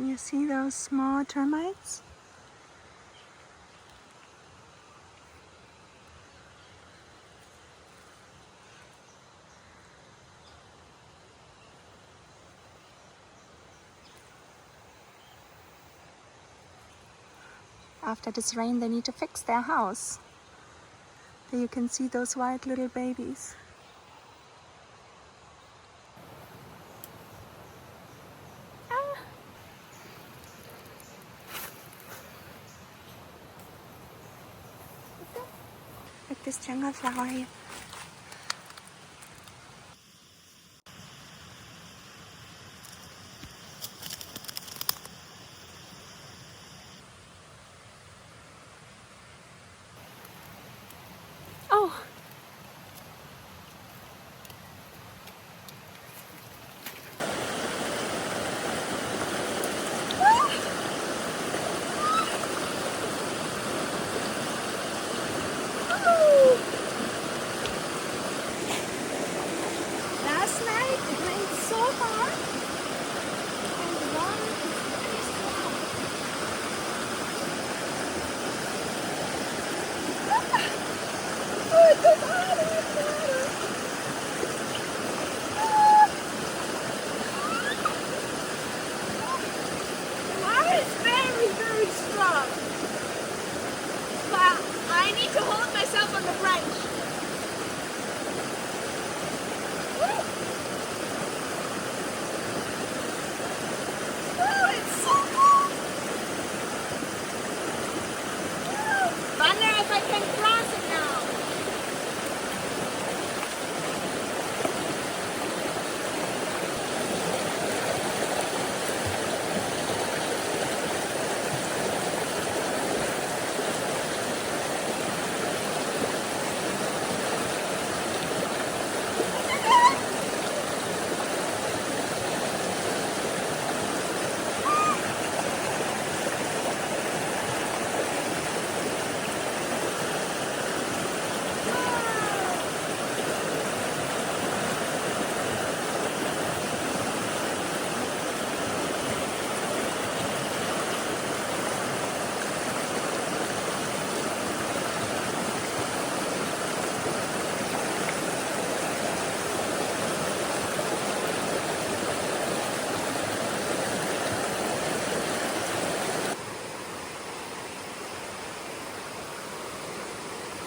You see those small termites? After this rain, they need to fix their house. There you can see those white little babies. Ah. Like this jungle flower here. Oh! Last night it rained so hard and the water is very strong. Oh, it goes all the way to the water. The water is very, very strong. But I need to hold myself on the branch. Wonder if I can cross it now.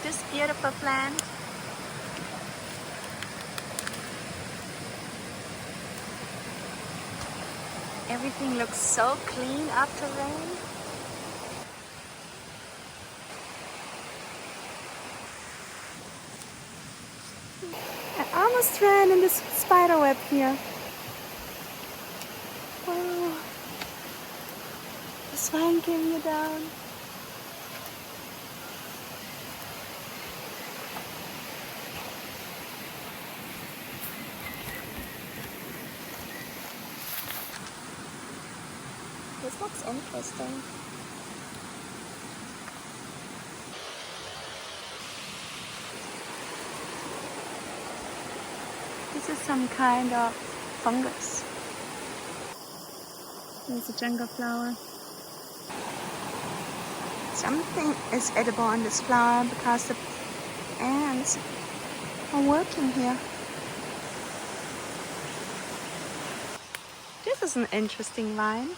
This beautiful plant. Everything looks so clean after rain. I almost ran in this spider web here. Oh, the swine came me down. This looks interesting. This is some kind of fungus. There's a jungle flower. Something is edible on this flower because the ants are working here. This is an interesting vine.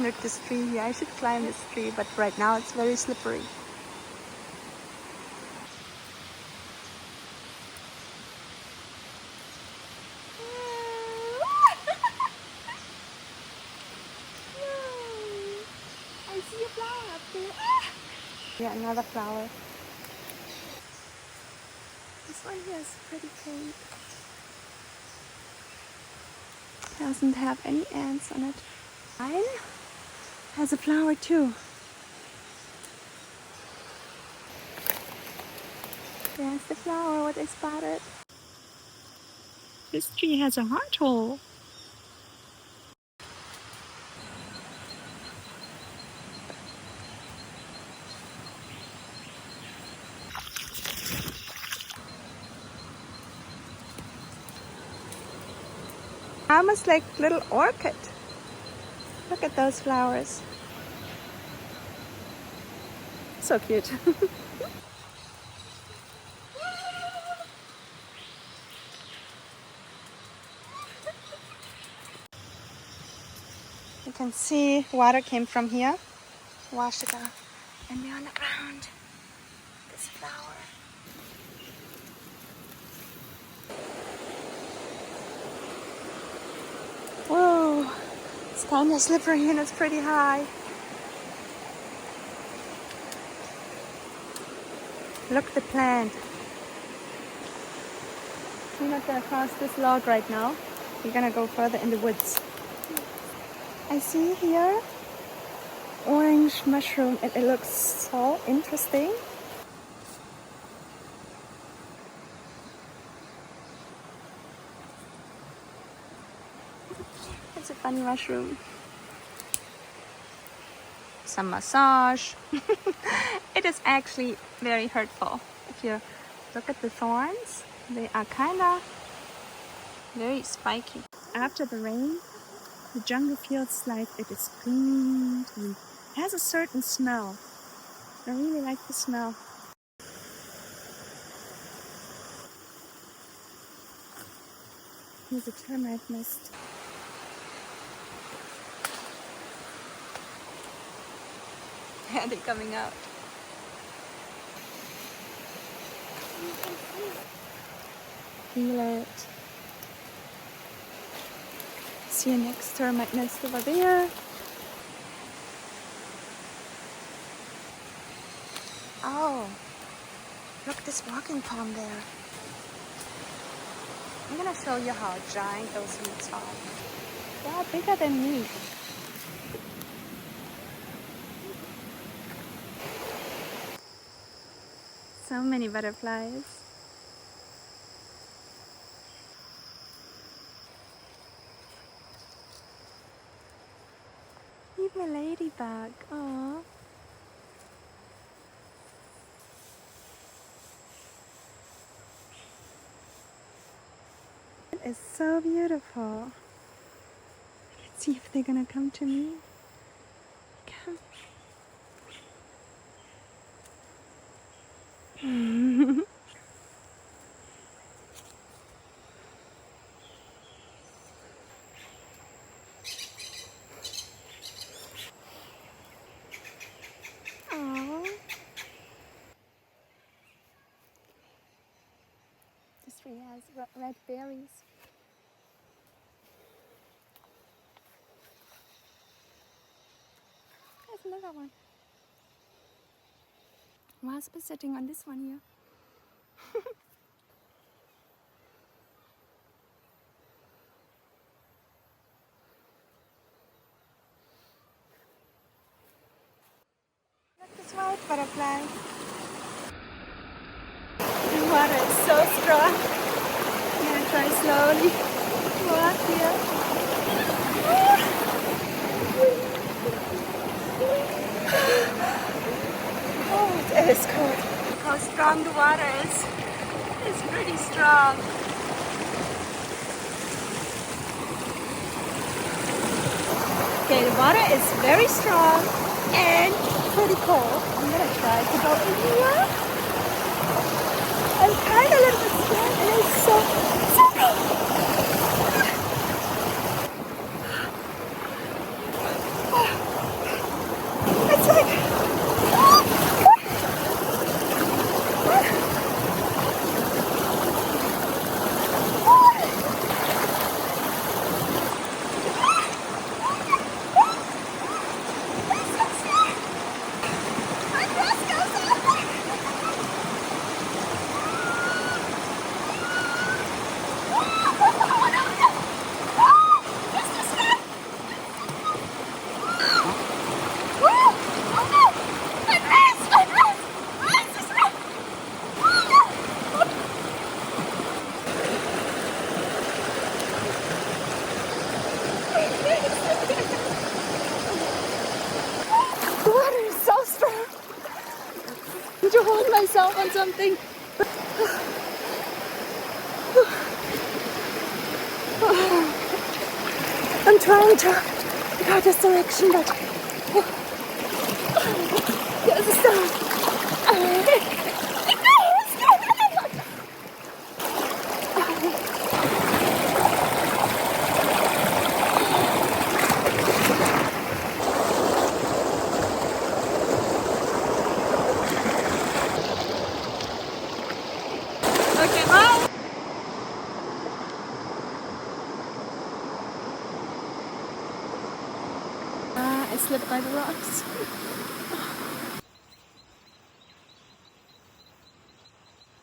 Look, this tree here. I should climb this tree, but right now it's very slippery. I see a flower up there. Yeah, another flower. This one here is pretty pink. Doesn't have any ants on it. Mine has a flower too. There's the flower what I spotted. This tree has a heart hole. almost like little orchid. Look at those flowers. So cute. You can see water came from here, washed it out, and we're on the ground. This flower. Whoa, it's kind of slippery and it's pretty high. Look at the plant. We're not gonna cross this log right now. We're gonna go further in the woods. I see here orange mushroom and it looks so interesting. It's a funny mushroom. Some massage. It is actually very hurtful. If you look at the thorns, they are kind of very spiky. After the rain, the jungle feels like it is green and has a certain smell. I really like the smell. Here's a termite nest. Yeah, they're coming out. Feel it. See a next termite nest over there. Oh, look, this walking palm there. I'm gonna show you how giant those roots are. They are bigger than me. So many butterflies. Even a ladybug. Aww. It is so beautiful. Let's see if they're gonna come to me. Come. Aww. This tree has red berries. There's another one. Wasp is sitting on this one here. Look, this white butterfly. The water is so strong. I'm gonna try slowly to walk here. Oh, it is cold. How strong the water is. It's pretty strong. Okay, the water is very strong and pretty cold. I'm gonna try to go in here. I'm kind of a little bit scared and it's so cold. It's like... The water is so strong. I need to hold myself on something. I'm trying to go this direction, but there's a stone. Okay, bye. I slipped by the rocks.